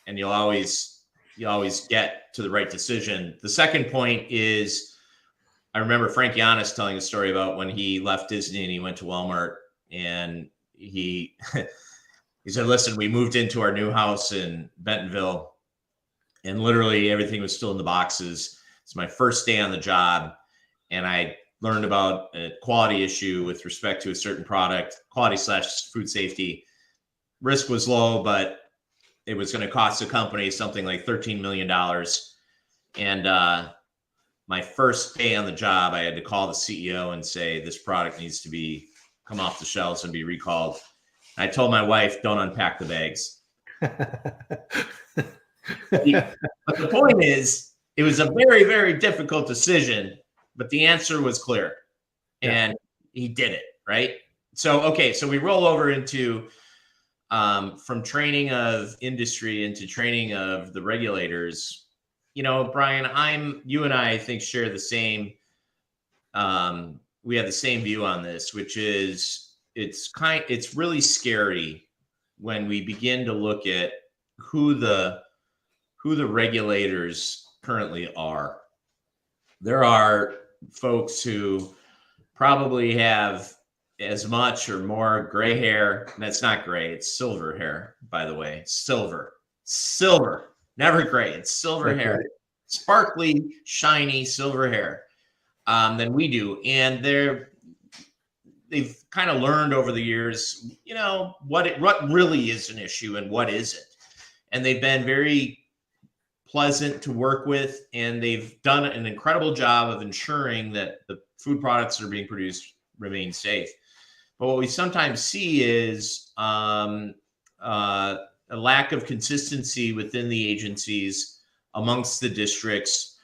And you'll always get to the right decision. The second point is, I remember Frank Giannis telling a story about when he left Disney and he went to Walmart, and he said, listen, we moved into our new house in Bentonville and literally everything was still in the boxes. It's my first day on the job. And I learned about a quality issue with respect to a certain product, quality/food safety. Risk was low, but it was going to cost the company something like $13 million. And my first day on the job, I had to call the CEO and say, this product needs to come off the shelves and be recalled. I told my wife, don't unpack the bags. But the point is, it was a very, very difficult decision, but the answer was clear. And he did it, right? So, okay, so we roll over into from training of industry into training of the regulators. You know, Bryan, you and I think share the same. We have the same view on this, which is it's really scary when we begin to look at who the regulators currently are. There are folks who probably have as much or more gray hair. That's not gray, it's silver hair, by the way. Silver, never gray. It's silver hair, right. Sparkly, shiny silver hair than we do. And they've kind of learned over the years, you know, what really is an issue and what isn't. And they've been very pleasant to work with, and they've done an incredible job of ensuring that the food products that are being produced remain safe. But what we sometimes see is a lack of consistency within the agencies, amongst the districts,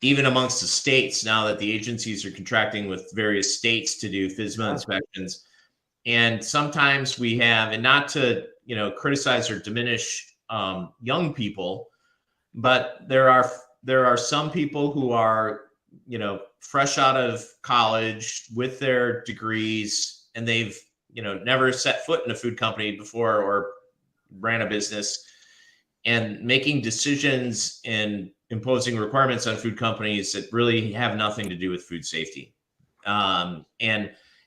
even amongst the states, now that the agencies are contracting with various states to do FSMA inspections. And sometimes we have, and not to, you know, criticize or diminish young people, but there are some people who are, you know, fresh out of college with their degrees, and they've, you know, never set foot in a food company before or ran a business, and making decisions and imposing requirements on food companies that really have nothing to do with food safety. And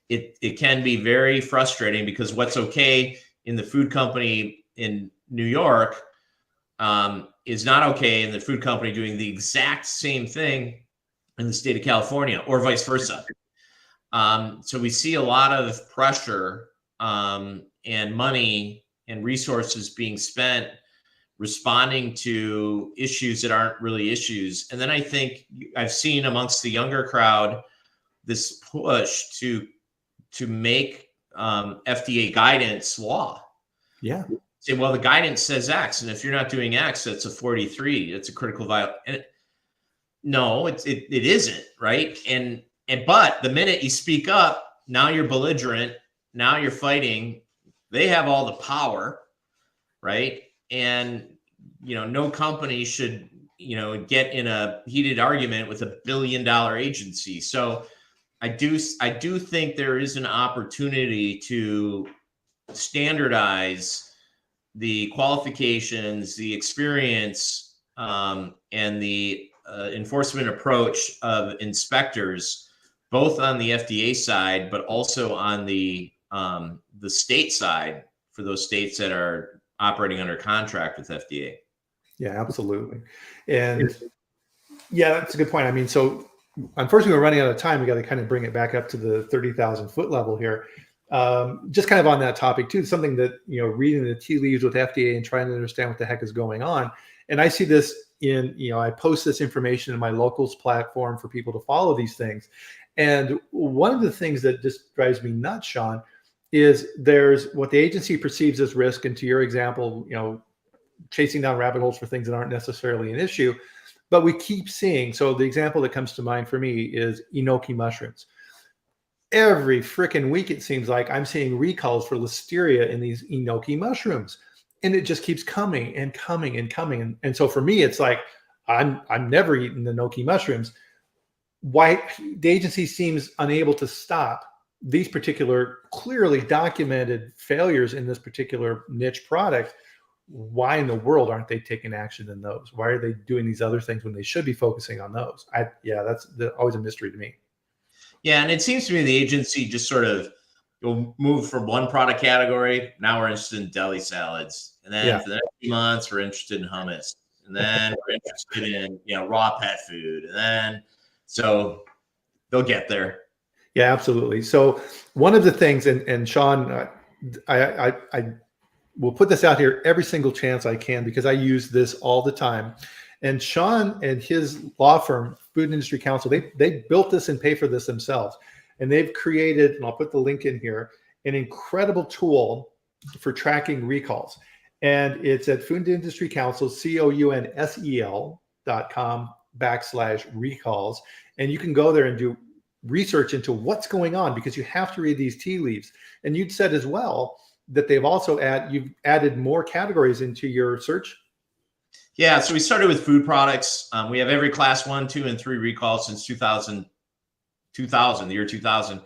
it can be very frustrating, because what's okay in the food company in New York is not okay in the food company doing the exact same thing in the state of California, or vice versa. So we see a lot of pressure and money and resources being spent responding to issues that aren't really issues. And then I think I've seen amongst the younger crowd this push to make FDA guidance law. Yeah. Say, well, the guidance says X, and if you're not doing X, that's a 43. It's a critical violation. No, it isn't, right? But the minute you speak up, now you're belligerent. Now you're fighting. They have all the power, right? And, you know, no company should, you know, get in a heated argument with $1 billion agency. So I do think there is an opportunity to standardize the qualifications, the experience, and the enforcement approach of inspectors, both on the FDA side, but also on the state side, for those states that are operating under contract with FDA. Yeah, absolutely. And yeah, that's a good point. I mean, so unfortunately, we're running out of time. We got to kind of bring it back up to the 30,000 foot level here. Just kind of on that topic too, something that, you know, reading the tea leaves with FDA and trying to understand what the heck is going on. And I see this in, you know, I post this information in my locals platform for people to follow these things. And one of the things that just drives me nuts, Shawn, is there's what the agency perceives as risk. And to your example, you know, chasing down rabbit holes for things that aren't necessarily an issue, but we keep seeing. So the example that comes to mind for me is enoki mushrooms. Every freaking week, it seems like I'm seeing recalls for listeria in these enoki mushrooms, and it just keeps coming and coming and coming. And so for me, it's like, I'm never eating the enoki mushrooms. Why the agency seems unable to stop these particular clearly documented failures in this particular niche product? Why in the world aren't they taking action in those? Why are they doing these other things when they should be focusing on those? That's always a mystery to me. Yeah, and it seems to me the agency just sort of will move from one product category. Now we're interested in deli salads, and then for the next few months we're interested in hummus, and then we're interested in, you know, raw pet food, and then so they'll get there. Yeah, absolutely. So one of the things, and Shawn, I will put this out here every single chance I can because I use this all the time. And Shawn and his law firm, Food Industry Council, they built this and pay for this themselves. And they've created, and I'll put the link in here, an incredible tool for tracking recalls. And it's at Food Industry Council, COUNSEL.com/recalls. And you can go there and do research into what's going on because you have to read these tea leaves. And you'd said as well that they've also you've added more categories into your search. Yeah, so we started with food products. We have every class 1, 2, and 3 recalls since 2000, the year 2000,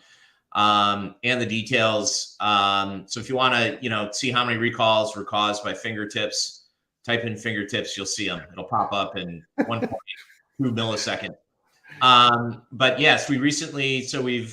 and the details. So if you want to, see how many recalls were caused by fingertips, type in fingertips, you'll see them. It'll pop up in 1.2 millisecond. But yes, we recently, so we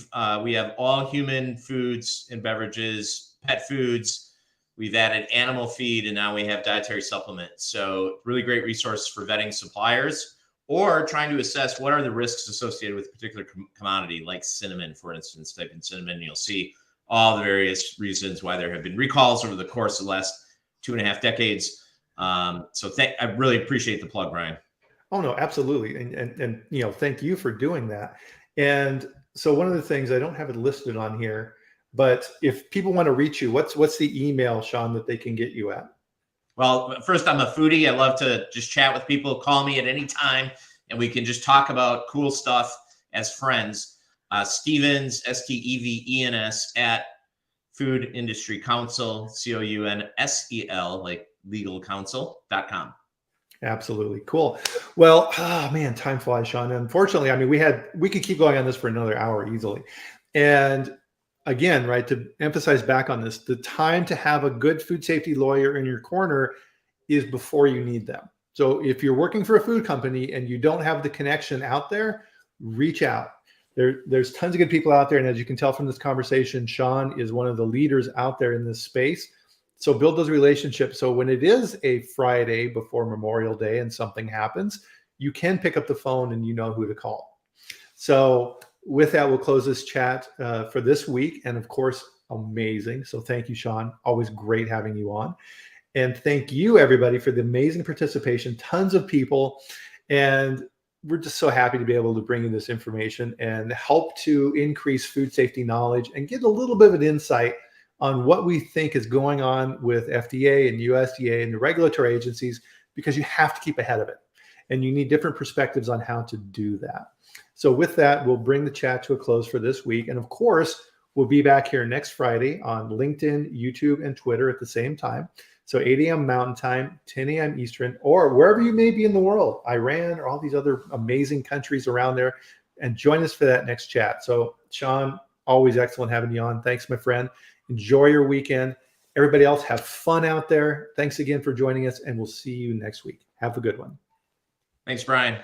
have all human foods and beverages, pet foods. We've added animal feed, and now we have dietary supplements. So really great resource for vetting suppliers or trying to assess what are the risks associated with a particular commodity, like cinnamon, for instance. Type in cinnamon, and you'll see all the various reasons why there have been recalls over the course of the last 2.5 decades. So I really appreciate the plug, Bryan. Oh no, absolutely. And thank you for doing that. And so one of the things, I don't have it listed on here, but if people want to reach you, what's the email, Shawn, that they can get you at? Well, first, I'm a foodie. I love to just chat with people. Call me at any time, and we can just talk about cool stuff as friends. Stevens, STEVENS, at Food Industry Council, COUNSEL, like legal counsel.com. Absolutely. Cool. Well, man, time flies, Shawn. Unfortunately, I mean, we could keep going on this for another hour easily. And again, right, to emphasize back on this, the time to have a good food safety lawyer in your corner is before you need them. So if you're working for a food company and you don't have the connection out there, reach out. There's tons of good people out there. And as you can tell from this conversation, Shawn is one of the leaders out there in this space. So build those relationships. So when it is a Friday before Memorial Day and something happens, you can pick up the phone and you know who to call. So with that, we'll close this chat for this week. And of course, amazing. So thank you, Shawn. Always great having you on. And thank you, everybody, for the amazing participation. Tons of people. And we're just so happy to be able to bring you this information and help to increase food safety knowledge and get a little bit of an insight on what we think is going on with FDA and USDA and the regulatory agencies, because you have to keep ahead of it. And you need different perspectives on how to do that. So with that, we'll bring the chat to a close for this week. And of course, we'll be back here next Friday on LinkedIn, YouTube, and Twitter at the same time. So 8 a.m. Mountain Time, 10 a.m. Eastern, or wherever you may be in the world, Iran or all these other amazing countries around there. And join us for that next chat. So Shawn, always excellent having you on. Thanks, my friend. Enjoy your weekend. Everybody else, have fun out there. Thanks again for joining us, and we'll see you next week. Have a good one. Thanks, Bryan.